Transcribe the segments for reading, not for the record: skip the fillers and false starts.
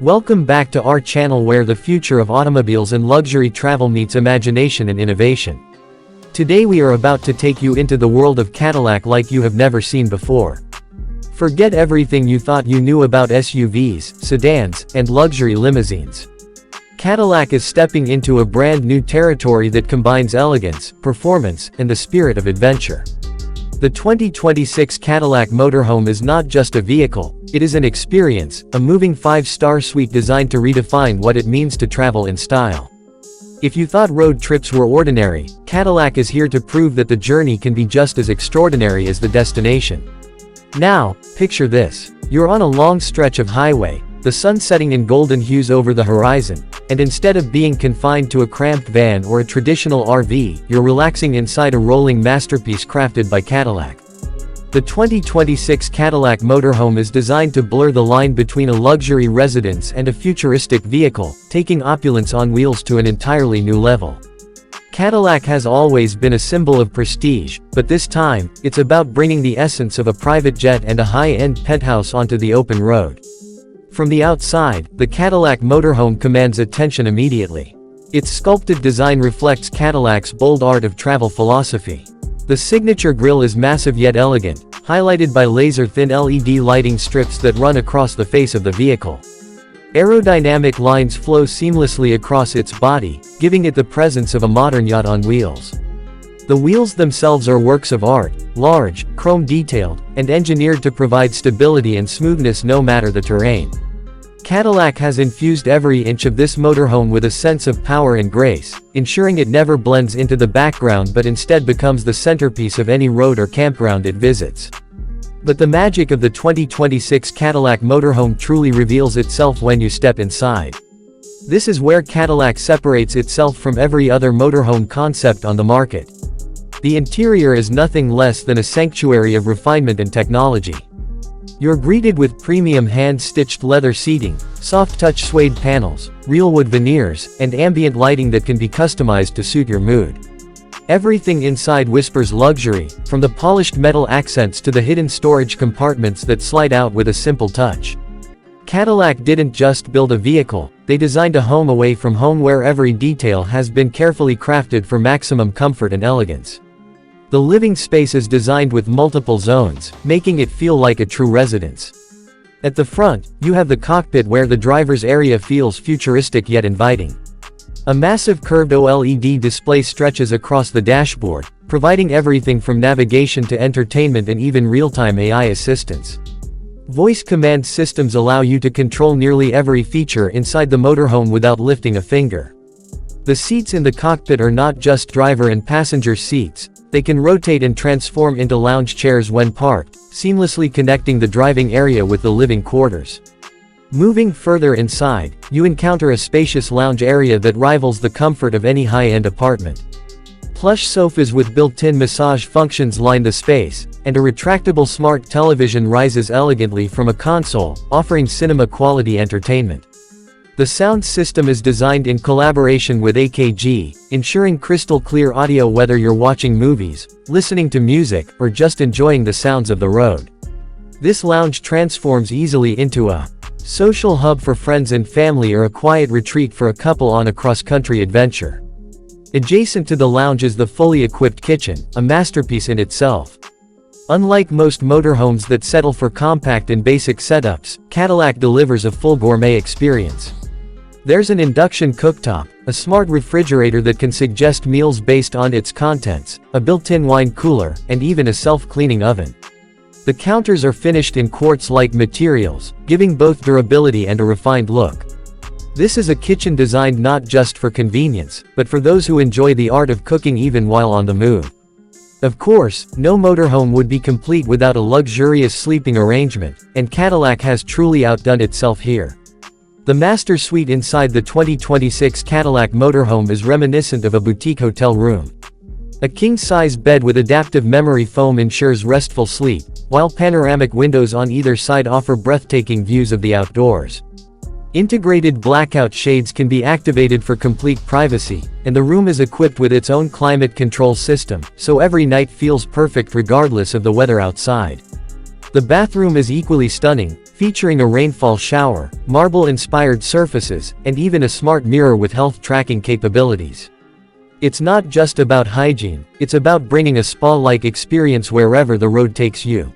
Welcome back to our channel where the future of automobiles and luxury travel meets imagination and innovation. Today we are about to take you into the world of Cadillac like you have never seen before. Forget everything you thought you knew about SUVs, sedans, and luxury limousines. Cadillac is stepping into a brand new territory that combines elegance, performance, and the spirit of adventure. The 2026 Cadillac Motorhome is not just a vehicle, it is an experience, a moving 5-star suite designed to redefine what it means to travel in style. If you thought road trips were ordinary, Cadillac is here to prove that the journey can be just as extraordinary as the destination. Now, picture this. You're on a long stretch of highway, the sun setting in golden hues over the horizon, and instead of being confined to a cramped van or a traditional RV, you're relaxing inside a rolling masterpiece crafted by Cadillac. The 2026 Cadillac Motorhome is designed to blur the line between a luxury residence and a futuristic vehicle, taking opulence on wheels to an entirely new level. Cadillac has always been a symbol of prestige, but this time, it's about bringing the essence of a private jet and a high-end penthouse onto the open road. From the outside, the Cadillac Motorhome commands attention immediately. Its sculpted design reflects Cadillac's bold art of travel philosophy. The signature grille is massive yet elegant, highlighted by laser-thin LED lighting strips that run across the face of the vehicle. Aerodynamic lines flow seamlessly across its body, giving it the presence of a modern yacht on wheels. The wheels themselves are works of art, large, chrome-detailed, and engineered to provide stability and smoothness no matter the terrain. Cadillac has infused every inch of this motorhome with a sense of power and grace, ensuring it never blends into the background but instead becomes the centerpiece of any road or campground it visits. But the magic of the 2026 Cadillac Motorhome truly reveals itself when you step inside. This is where Cadillac separates itself from every other motorhome concept on the market. The interior is nothing less than a sanctuary of refinement and technology. You're greeted with premium hand-stitched leather seating, soft-touch suede panels, real wood veneers, and ambient lighting that can be customized to suit your mood. Everything inside whispers luxury, from the polished metal accents to the hidden storage compartments that slide out with a simple touch. Cadillac didn't just build a vehicle, they designed a home away from home where every detail has been carefully crafted for maximum comfort and elegance. The living space is designed with multiple zones, making it feel like a true residence. At the front, you have the cockpit where the driver's area feels futuristic yet inviting. A massive curved OLED display stretches across the dashboard, providing everything from navigation to entertainment and even real-time AI assistance. Voice command systems allow you to control nearly every feature inside the motorhome without lifting a finger. The seats in the cockpit are not just driver and passenger seats, they can rotate and transform into lounge chairs when parked, seamlessly connecting the driving area with the living quarters. Moving further inside, you encounter a spacious lounge area that rivals the comfort of any high-end apartment. Plush sofas with built-in massage functions line the space, and a retractable smart television rises elegantly from a console, offering cinema-quality entertainment. The sound system is designed in collaboration with AKG, ensuring crystal-clear audio whether you're watching movies, listening to music, or just enjoying the sounds of the road. This lounge transforms easily into a social hub for friends and family or a quiet retreat for a couple on a cross-country adventure. Adjacent to the lounge is the fully equipped kitchen, a masterpiece in itself. Unlike most motorhomes that settle for compact and basic setups, Cadillac delivers a full gourmet experience. There's an induction cooktop, a smart refrigerator that can suggest meals based on its contents, a built-in wine cooler, and even a self-cleaning oven. The counters are finished in quartz-like materials, giving both durability and a refined look. This is a kitchen designed not just for convenience, but for those who enjoy the art of cooking even while on the move. Of course, no motorhome would be complete without a luxurious sleeping arrangement, and Cadillac has truly outdone itself here. The master suite inside the 2026 Cadillac Motorhome is reminiscent of a boutique hotel room. A king-size bed with adaptive memory foam ensures restful sleep, while panoramic windows on either side offer breathtaking views of the outdoors. Integrated blackout shades can be activated for complete privacy, and the room is equipped with its own climate control system, so every night feels perfect regardless of the weather outside. The bathroom is equally stunning, featuring a rainfall shower, marble-inspired surfaces, and even a smart mirror with health tracking capabilities. It's not just about hygiene, it's about bringing a spa-like experience wherever the road takes you.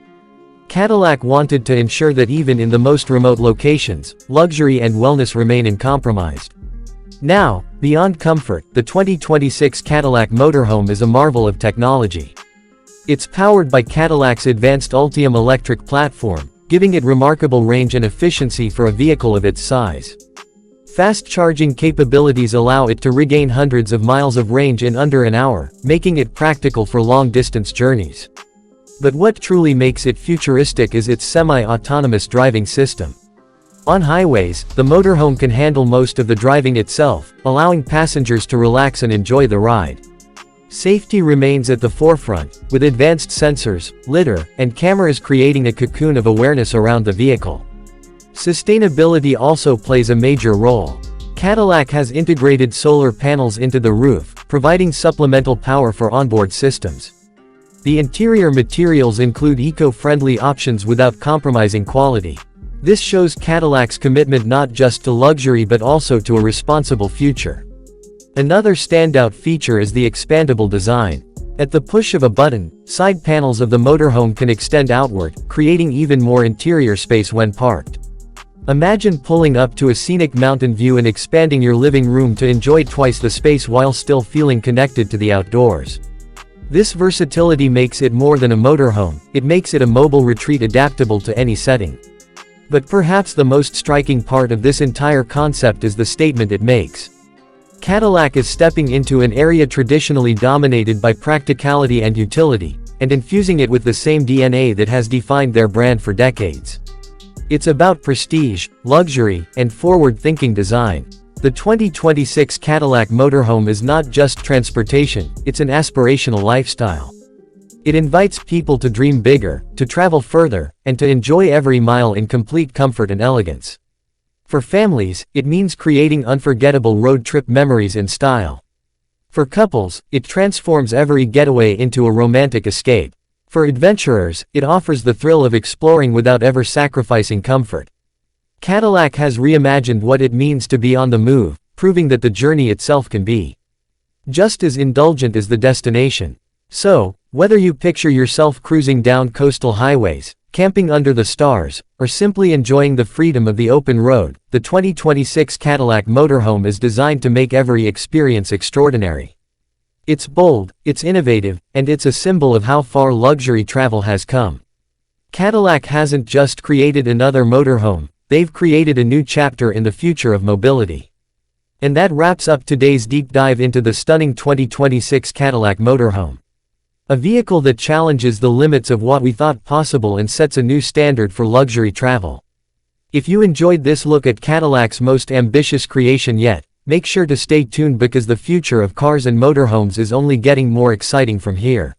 Cadillac wanted to ensure that even in the most remote locations, luxury and wellness remain uncompromised. Now, beyond comfort, the 2026 Cadillac Motorhome is a marvel of technology. It's powered by Cadillac's advanced Ultium electric platform, giving it remarkable range and efficiency for a vehicle of its size. Fast charging capabilities allow it to regain hundreds of miles of range in under an hour, making it practical for long-distance journeys. But what truly makes it futuristic is its semi-autonomous driving system. On highways, the motorhome can handle most of the driving itself, allowing passengers to relax and enjoy the ride. Safety remains at the forefront, with advanced sensors, lidar, and cameras creating a cocoon of awareness around the vehicle. Sustainability also plays a major role. Cadillac has integrated solar panels into the roof, providing supplemental power for onboard systems. The interior materials include eco-friendly options without compromising quality. This shows Cadillac's commitment not just to luxury but also to a responsible future. Another standout feature is the expandable design. At the push of a button, side panels of the motorhome can extend outward, creating even more interior space when parked. Imagine pulling up to a scenic mountain view and expanding your living room to enjoy twice the space while still feeling connected to the outdoors. This versatility makes it more than a motorhome, it makes it a mobile retreat adaptable to any setting. But perhaps the most striking part of this entire concept is the statement it makes. Cadillac is stepping into an area traditionally dominated by practicality and utility, and infusing it with the same DNA that has defined their brand for decades. It's about prestige, luxury, and forward-thinking design. The 2026 Cadillac Motorhome is not just transportation, it's an aspirational lifestyle. It invites people to dream bigger, to travel further, and to enjoy every mile in complete comfort and elegance. For families, it means creating unforgettable road trip memories in style. For couples, it transforms every getaway into a romantic escape. For adventurers, it offers the thrill of exploring without ever sacrificing comfort. Cadillac has reimagined what it means to be on the move, proving that the journey itself can be just as indulgent as the destination. So, whether you picture yourself cruising down coastal highways, camping under the stars, or simply enjoying the freedom of the open road, the 2026 Cadillac Motorhome is designed to make every experience extraordinary. It's bold, it's innovative, and it's a symbol of how far luxury travel has come. Cadillac hasn't just created another motorhome, they've created a new chapter in the future of mobility. And that wraps up today's deep dive into the stunning 2026 Cadillac Motorhome. A vehicle that challenges the limits of what we thought possible and sets a new standard for luxury travel. If you enjoyed this look at Cadillac's most ambitious creation yet, make sure to stay tuned because the future of cars and motorhomes is only getting more exciting from here.